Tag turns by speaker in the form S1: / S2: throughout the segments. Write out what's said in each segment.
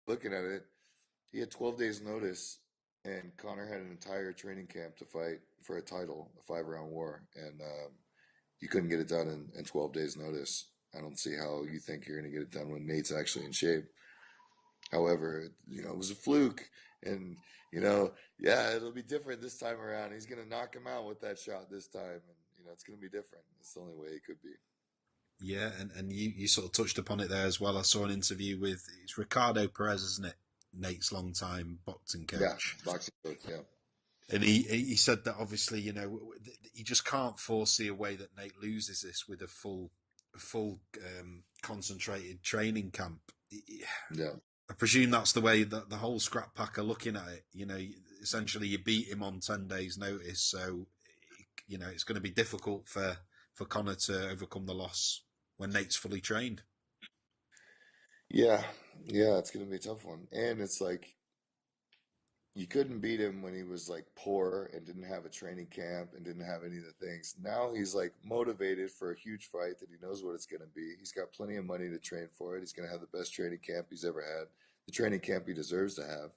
S1: looking at it, he had 12 days notice, and Connor had an entire training camp to fight for a title, a 5-round war, and you couldn't get it done in 12 days notice. I don't see how you think you're going to get it done when Nate's actually in shape. However, it was a fluke, and yeah, it'll be different this time around. He's going to knock him out with that shot this time, and it's going to be different. It's the only way it could be.
S2: Yeah, and you sort of touched upon it there as well. I saw an interview with it's Ricardo Perez, isn't it? Nate's longtime boxing
S1: Yeah,
S2: coach.
S1: boxing coach. Yeah.
S2: And he said that obviously, he just can't foresee a way that Nate loses this with a full concentrated training camp.
S1: Yeah.
S2: I presume that's the way that the whole scrap pack are looking at it. Essentially you beat him on 10 days' notice, so it's going to be difficult for Connor to overcome the loss when Nate's fully trained.
S1: Yeah. Yeah, it's going to be a tough one. And it's like you couldn't beat him when he was like poor and didn't have a training camp and didn't have any of the things. Now he's like motivated for a huge fight that he knows what it's going to be. He's got plenty of money to train for it. He's going to have the best training camp he's ever had, the training camp he deserves to have.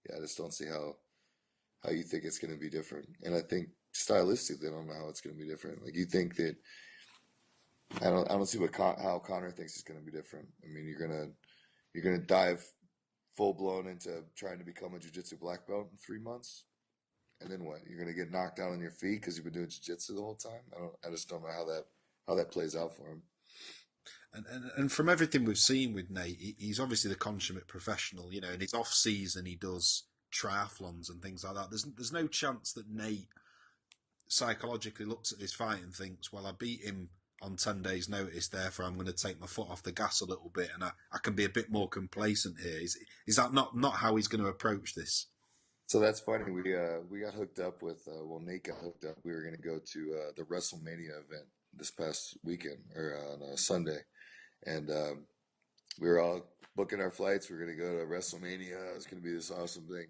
S1: Yeah, I just don't see how you think it's going to be different. And I think stylistically, I don't know how it's going to be different. Like you think that I don't see how Connor thinks it's going to be different. I mean, you're gonna dive full blown into trying to become a jiu-jitsu black belt in 3 months, and then what? You're gonna get knocked down on your feet because you've been doing jiu-jitsu the whole time. I just don't know how that plays out for him.
S2: And from everything we've seen with Nate, he's obviously the consummate professional. In his off season, he does triathlons and things like that. There's no chance that Nate psychologically looks at this fight and thinks, well, I beat him on 10 days' notice, therefore I'm going to take my foot off the gas a little bit and I can be a bit more complacent here. Is that not how he's going to approach this?
S1: So that's funny. We got hooked up with well, Nate got hooked up. We were gonna go to the WrestleMania event this past weekend or on a Sunday, and we were all booking our flights. We were gonna go to WrestleMania. It's gonna be this awesome thing.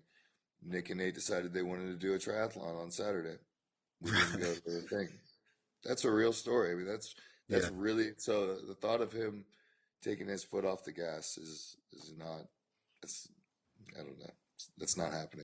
S1: Nick and Nate decided they wanted to do a triathlon on Saturday. We didn't go
S2: Right.
S1: to the thing. That's a real story. I mean, that's
S2: Yeah.
S1: really so. The thought of him taking his foot off the gas is not. It's I don't know. That's not happening.